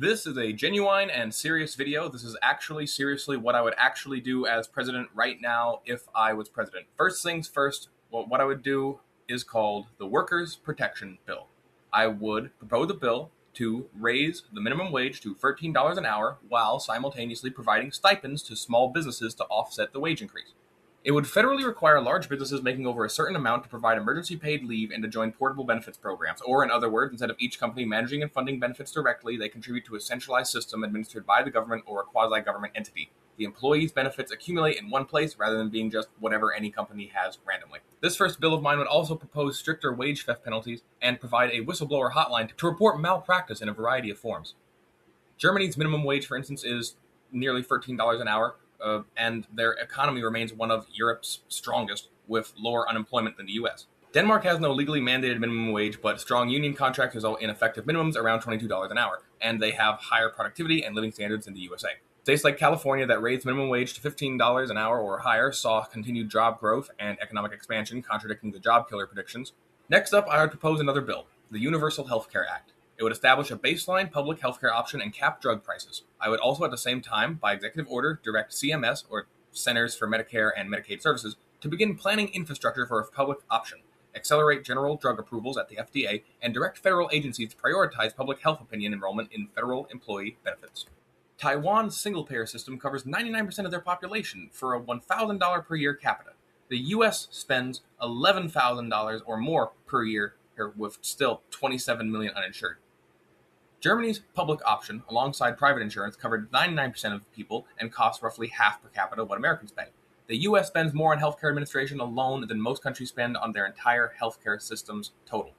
This is a genuine and serious video. This is actually seriously what I would actually do as president right now if I was president. First things first, what I would do is called the Workers' Protection Bill. I would propose a bill to raise the minimum wage to $13 an hour while simultaneously providing stipends to small businesses to offset the wage increase. It would federally require large businesses making over a certain amount to provide emergency paid leave and to join portable benefits programs. Or, in other words, instead of each company managing and funding benefits directly, they contribute to a centralized system administered by the government or a quasi-government entity. The employees' benefits accumulate in one place rather than being just whatever any company has randomly. This first bill of mine would also propose stricter wage theft penalties and provide a whistleblower hotline to report malpractice in a variety of forms. Germany's minimum wage, for instance, is nearly $13 an hour. And their economy remains one of Europe's strongest, with lower unemployment than the US. Denmark has no legally mandated minimum wage, but strong union contracts result in effective minimums around $22 an hour, and they have higher productivity and living standards than the USA. States like California that raised minimum wage to $15 an hour or higher saw continued job growth and economic expansion, contradicting the job killer predictions. Next up, I would propose another bill, the Universal Health Care Act. It would establish a baseline public healthcare option and cap drug prices. I would also at the same time, by executive order, direct CMS, or Centers for Medicare and Medicaid Services, to begin planning infrastructure for a public option, accelerate general drug approvals at the FDA, and direct federal agencies to prioritize public health opinion enrollment in federal employee benefits. Taiwan's single-payer system covers 99% of their population for a $1,000 per year capita. The US spends $11,000 or more per year, with still 27 million uninsured. Germany's public option, alongside private insurance, covered 99% of people and cost roughly half per capita what Americans pay. The U.S. spends more on healthcare administration alone than most countries spend on their entire healthcare systems total.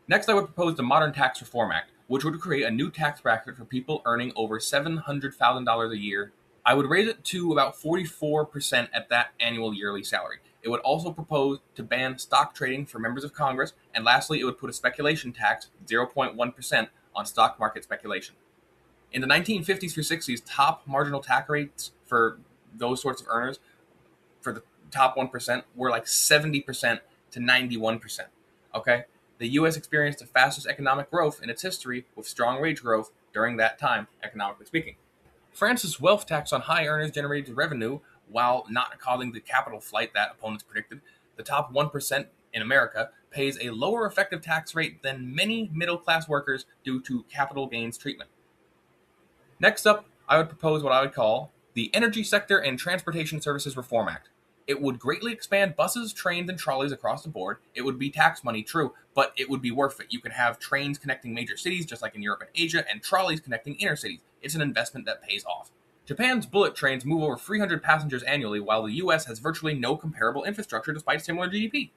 Next, I would propose the Modern Tax Reform Act, which would create a new tax bracket for people earning over $700,000 a year. I would raise it to about 44% at that annual yearly salary. It would also propose to ban stock trading for members of Congress, and lastly, it would put a speculation tax, 0.1%, on stock market speculation. In the 1950s through 60s, top marginal tax rates for those sorts of earners, for the top 1%, were like 70% to 91%. Okay? The U.S. experienced the fastest economic growth in its history, with strong wage growth during that time, economically speaking. France's wealth tax on high earners generated revenue while not causing the capital flight that opponents predicted. The top 1% in America pays a lower effective tax rate than many middle-class workers due to capital gains treatment. Next up, I would propose what I would call the Energy Sector and Transportation Services Reform Act. It would greatly expand buses, trains, and trolleys across the board. It would be tax money, true, but it would be worth it. You could have trains connecting major cities, just like in Europe and Asia, and trolleys connecting inner cities. It's an investment that pays off. Japan's bullet trains move over 300 passengers annually, while the U.S. has virtually no comparable infrastructure despite similar GDP.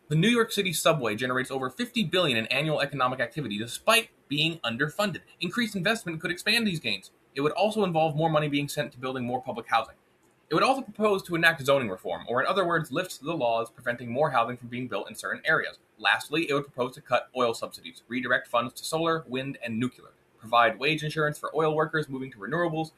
The New York City subway generates over $50 billion in annual economic activity despite being underfunded. Increased investment could expand these gains. It would also involve more money being sent to building more public housing. It would also propose to enact zoning reform, or in other words, lift the laws preventing more housing from being built in certain areas. Lastly, it would propose to cut oil subsidies, redirect funds to solar, wind, and nuclear, provide wage insurance for oil workers moving to renewables.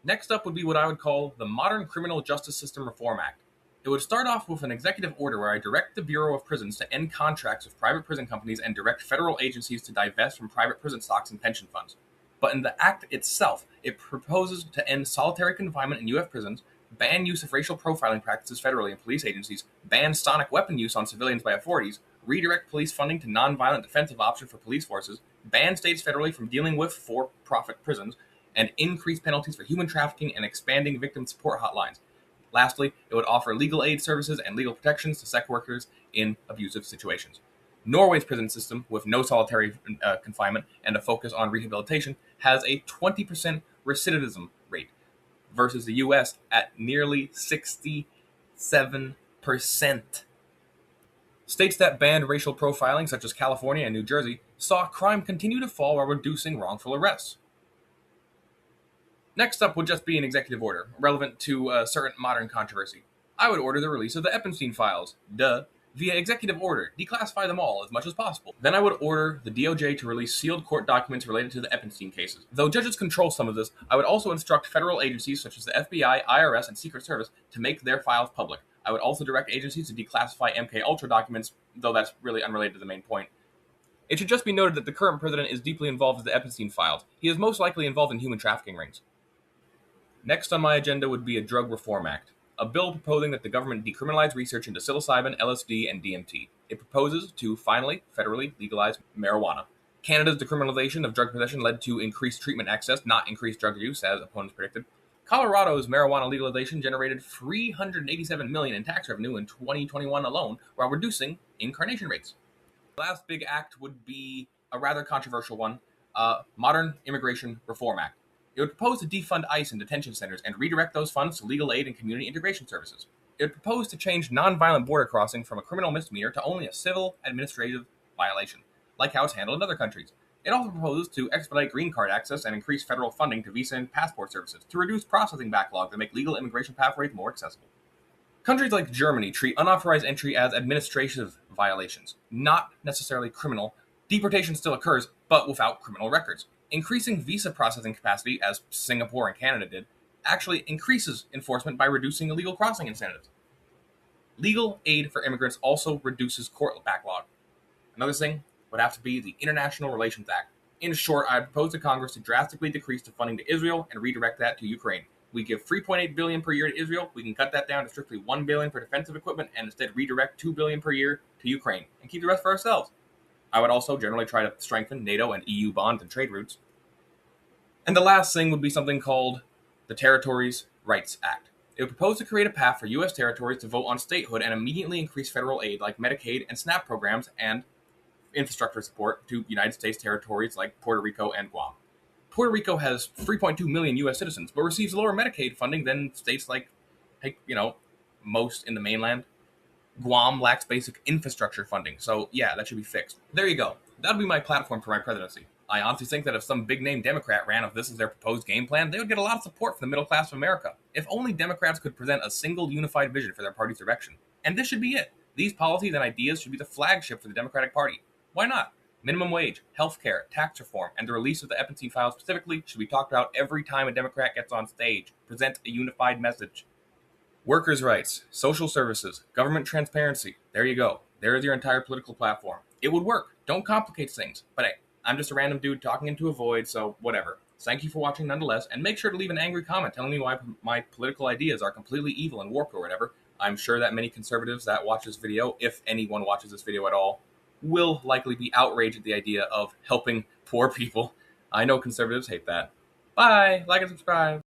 Next up would be what I would call the Modern Criminal Justice System Reform Act. It would start off with an executive order where I direct the Bureau of Prisons to end contracts with private prison companies and direct federal agencies to divest from private prison stocks and pension funds. But in the act itself, it proposes to end solitary confinement in U.S. prisons, ban use of racial profiling practices federally in police agencies, ban sonic weapon use on civilians by authorities, redirect police funding to nonviolent defensive options for police forces, ban states federally from dealing with for-profit prisons, and increase penalties for human trafficking and expanding victim support hotlines. Lastly, it would offer legal aid services and legal protections to sex workers in abusive situations. Norway's prison system, with no solitary confinement and a focus on rehabilitation, has a 20% recidivism rate versus the U.S. at nearly 67%. States that banned racial profiling, such as California and New Jersey, saw crime continue to fall while reducing wrongful arrests. Next up would just be an executive order, relevant to a certain modern controversy. I would order the release of the Epstein files, via executive order, declassify them all as much as possible. Then I would order the DOJ to release sealed court documents related to the Epstein cases. Though judges control some of this, I would also instruct federal agencies such as the FBI, IRS, and Secret Service to make their files public. I would also direct agencies to declassify MKUltra documents, though that's really unrelated to the main point. It should just be noted that the current president is deeply involved with the Epstein files. He is most likely involved in human trafficking rings. Next on my agenda would be a Drug Reform Act, a bill proposing that the government decriminalize research into psilocybin, LSD, and DMT. It proposes to finally federally legalize marijuana. Canada's decriminalization of drug possession led to increased treatment access, not increased drug use, as opponents predicted. Colorado's marijuana legalization generated $387 million in tax revenue in 2021 alone, while reducing incarnation rates. The last big act would be a rather controversial one, Modern Immigration Reform Act. It would propose to defund ICE and detention centers and redirect those funds to legal aid and community integration services. It would propose to change nonviolent border crossing from a criminal misdemeanor to only a civil administrative violation, like how it's handled in other countries. It also proposes to expedite green card access and increase federal funding to visa and passport services to reduce processing backlogs and make legal immigration pathways more accessible. Countries like Germany treat unauthorized entry as administrative violations, not necessarily criminal. Deportation still occurs, but without criminal records. Increasing visa processing capacity, as Singapore and Canada did, actually increases enforcement by reducing illegal crossing incentives. Legal aid for immigrants also reduces court backlog. Another thing would have to be the International Relations Act. In short, I propose to Congress to drastically decrease the funding to Israel and redirect that to Ukraine. We give $3.8 billion per year to Israel. We can cut that down to strictly $1 billion for defensive equipment and instead redirect $2 billion per year to Ukraine and keep the rest for ourselves. I would also generally try to strengthen NATO and EU bonds and trade routes. And the last thing would be something called the Territories' Rights Act. It would propose to create a path for U.S. territories to vote on statehood and immediately increase federal aid like Medicaid and SNAP programs and infrastructure support to United States territories like Puerto Rico and Guam. Puerto Rico has 3.2 million U.S. citizens, but receives lower Medicaid funding than states like, most in the mainland. Guam lacks basic infrastructure funding, so yeah, that should be fixed. There you go. That'll be my platform for my presidency. I honestly think that if some big-name Democrat ran if this is their proposed game plan, they would get a lot of support from the middle class of America. If only Democrats could present a single unified vision for their party's direction. And this should be it. These policies and ideas should be the flagship for the Democratic Party. Why not? Minimum wage, healthcare, tax reform, and the release of the Epstein files specifically should be talked about every time a Democrat gets on stage. Present a unified message. Workers' rights, social services, government transparency. There you go. There is your entire political platform. It would work. Don't complicate things. But hey, I'm just a random dude talking into a void, so whatever. Thank you for watching nonetheless, and make sure to leave an angry comment telling me why my political ideas are completely evil and warped or whatever. I'm sure that many conservatives that watch this video, if anyone watches this video at all, will likely be outraged at the idea of helping poor people. I know conservatives hate that. Bye. Like and subscribe.